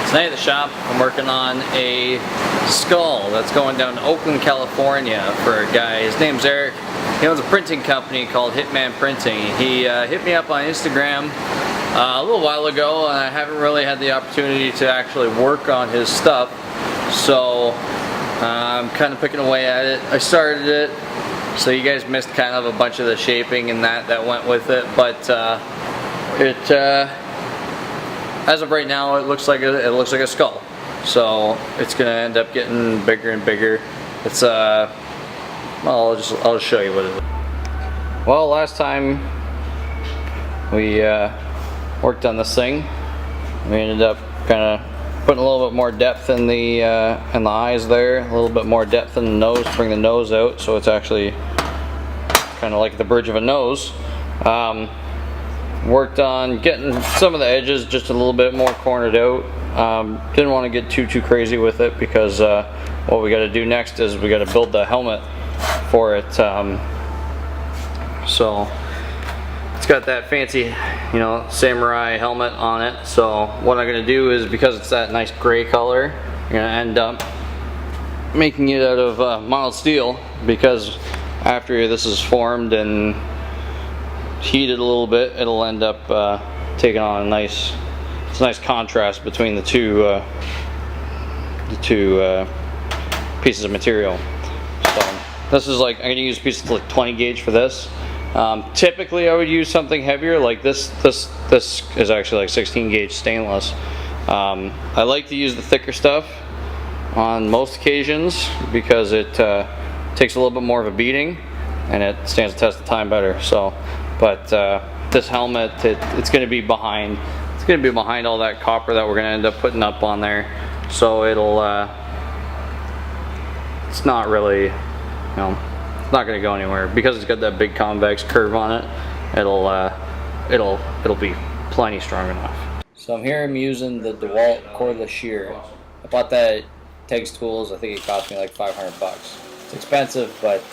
Tonight at the shop, I'm working on a skull that's going down to Oakland, California for a guy. His name's Eric. He owns a printing company called Hitman Printing. He hit me up on Instagram a little while ago, and I haven't really had the opportunity to actually work on his stuff. So I'm kind of picking away at it. I started it, so you guys missed kind of a bunch of the shaping and that went with it, but as of right now, it looks like a skull. So it's gonna end up getting bigger and bigger. It's well, I'll just show you what it is. Well, last time we worked on this thing, we ended up kind of putting a little bit more depth in the eyes there, a little bit more depth in the nose to bring the nose out, so it's actually kind of like the bridge of a nose. Worked on getting some of the edges just a little bit more cornered out. Didn't want to get too crazy with it because what we got to do next is we got to build the helmet for it. So it's got that fancy, you know, samurai helmet on it. So what I'm gonna do is, because it's that nice gray color, I'm gonna end up making it out of mild steel, because after this is formed and heated a little bit, it'll end up taking on a nice contrast between the two pieces of material. So this is like, I'm gonna use a piece of like 20 gauge for this. Typically I would use something heavier like this. This is actually like 16 gauge stainless. I like to use the thicker stuff on most occasions because it takes a little bit more of a beating and it stands the test of time better. So, but this helmet, it's going to be behind. It's going to be behind all that copper that we're going to end up putting up on there. So it'll. It's not really, you know, it's not going to go anywhere because it's got that big convex curve on it. It'll be plenty strong enough. So I'm using the DeWalt cordless shear. I bought that at Tegs Tools. I think it cost me like 500 bucks. It's expensive, but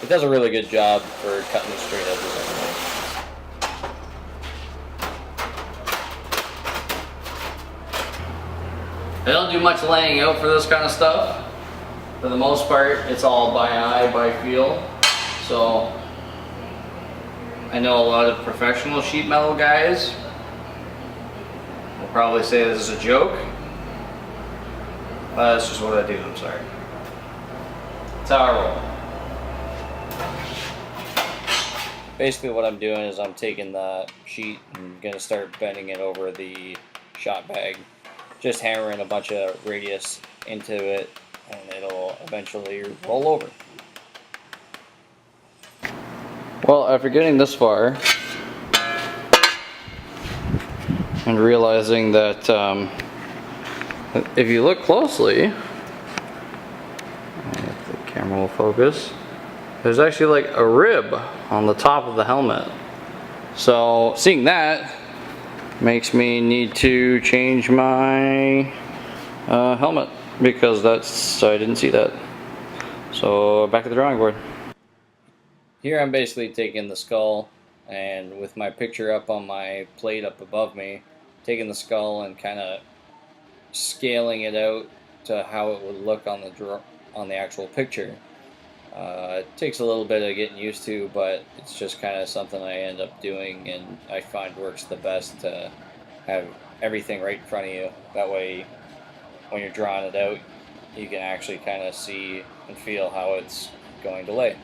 it does a really good job for cutting the straight edges. I don't do much laying out for this kind of stuff. For the most part, it's all by eye, by feel. So I know a lot of professional sheet metal guys will probably say this is a joke, but that's just what I do. I'm sorry. That's how I roll. Basically what I'm doing is I'm taking the sheet and gonna start bending it over the shot bag, just hammering a bunch of radius into it, and it'll eventually roll over. Well, after getting this far and realizing that if you look closely, if the camera will focus, there's actually like a rib on the top of the helmet. So seeing that makes me need to change my helmet, because I didn't see that. So back to the drawing board. Here I'm basically taking the skull, and with my picture up on my plate up above me, taking the skull and kind of scaling it out to how it would look on the actual picture. It takes a little bit of getting used to, but it's just kind of something I end up doing, and I find works the best to have everything right in front of you. That way, when you're drawing it out, you can actually kind of see and feel how it's going to lay.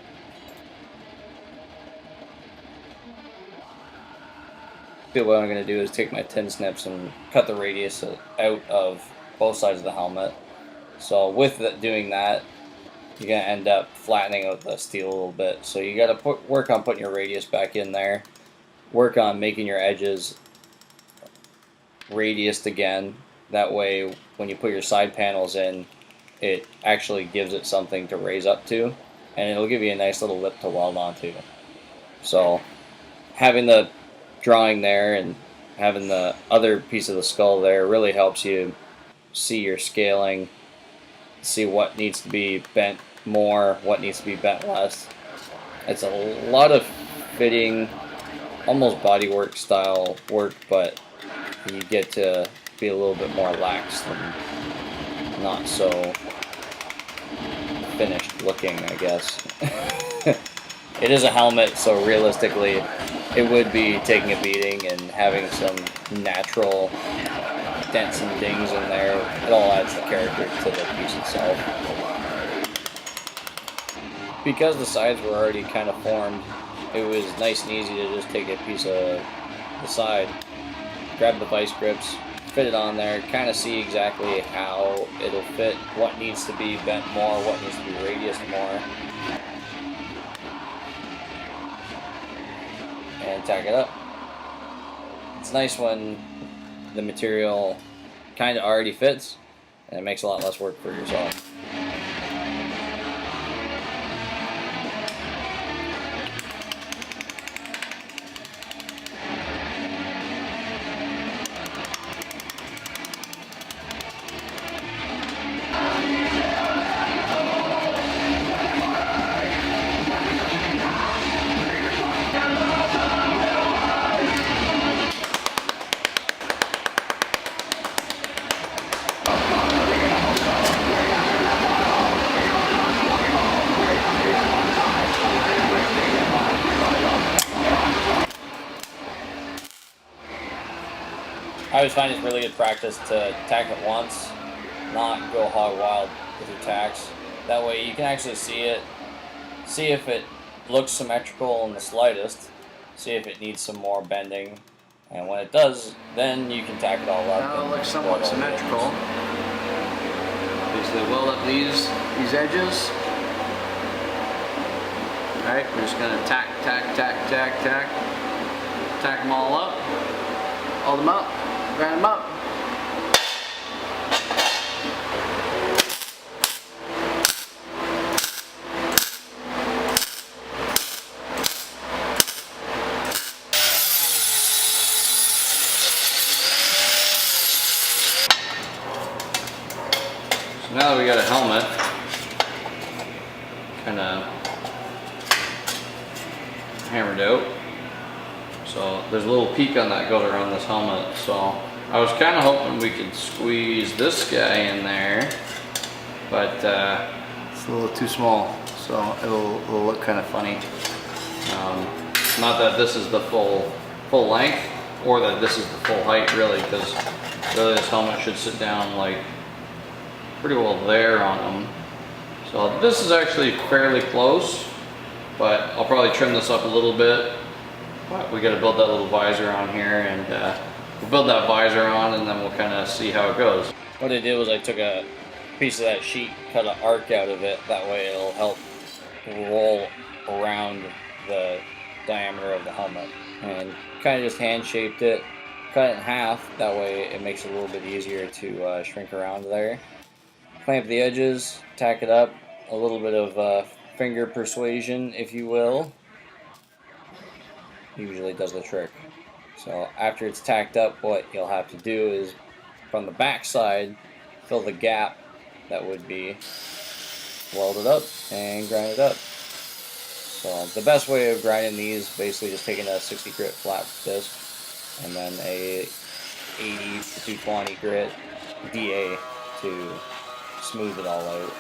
What I'm going to do is take my tin snips and cut the radius out of both sides of the helmet. So with doing that, you're going to end up flattening out the steel a little bit. So you got to work on putting your radius back in there. Work on making your edges radiused again. That way when you put your side panels in, it actually gives it something to raise up to, and it'll give you a nice little lip to weld onto. So having the drawing there and having the other piece of the skull there really helps you see your scaling, see what needs to be bent more, what needs to be bent less. It's a lot of fitting, almost bodywork style work, but you get to be a little bit more lax than not so finished looking, I guess. It is a helmet, so realistically it would be taking a beating, and having some natural dents and dings in there, it all adds the character to the piece itself. Because the sides were already kind of formed, it was nice and easy to just take a piece of the side, grab the vice grips, fit it on there, kind of see exactly how it'll fit, what needs to be bent more, what needs to be radiused more, and tack it up. It's nice when the material kind of already fits, and it makes a lot less work for yourself. I always find it's really good practice to tack it once, not go hog wild with your tacks. That way you can actually see it, see if it looks symmetrical in the slightest, see if it needs some more bending, and when it does, then you can tack it all up. Now it looks somewhat symmetrical. Basically weld up these edges. Alright, we're just gonna tack them all up, hold them up, grind them up. So now that we got a helmet, kind of hammered out. So there's a little peak on that gutter on this helmet, so I was kind of hoping we could squeeze this guy in there, but it's a little too small, so it'll look kind of funny. Not that this is the full length, or that this is the full height really, because really this helmet should sit down like pretty well there on them. So this is actually fairly close, but I'll probably trim this up a little bit. But we got to build that little visor on here, and we'll build that visor on, and then we'll kind of see how it goes. What I did was I took a piece of that sheet, cut an arc out of it, that way it'll help roll around the diameter of the helmet, and kind of just hand shaped it, cut it in half, that way it makes it a little bit easier to shrink around there. Clamp the edges, tack it up, a little bit of finger persuasion, if you will, usually does the trick. So after it's tacked up, what you'll have to do is from the back side fill the gap that would be, weld it up and grind it up. So the best way of grinding these, basically just taking a 60 grit flat disc and then a 80 to 220 grit DA to smooth it all out.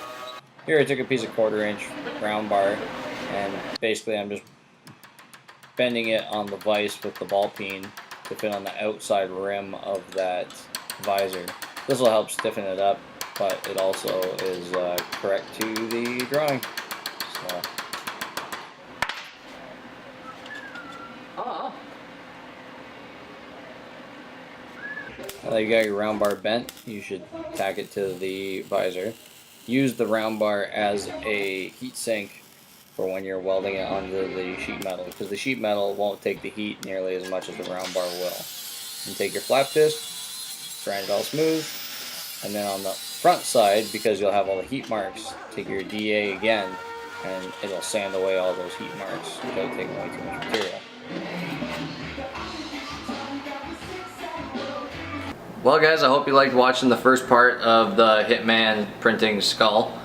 Here I took a piece of 1/4 inch round bar, and basically I'm just bending it on the vise with the ball peen to fit on the outside rim of that visor. This will help stiffen it up, but it also is correct to the drawing. So. Now that you got your round bar bent, you should tack it to the visor. Use the round bar as a heat sink for when you're welding it onto the sheet metal, because the sheet metal won't take the heat nearly as much as the round bar will. And take your flap disc, grind it all smooth, and then on the front side, because you'll have all the heat marks, take your DA again, and it'll sand away all those heat marks without taking away too much material. Well guys, I hope you liked watching the first part of the Hitman Printing Skull.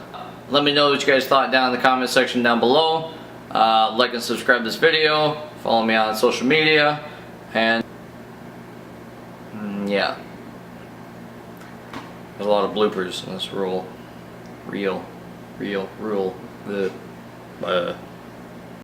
Let me know what you guys thought down in the comment section down below. Like and subscribe to this video. Follow me on social media. And yeah. There's a lot of bloopers in this rule. Rule. The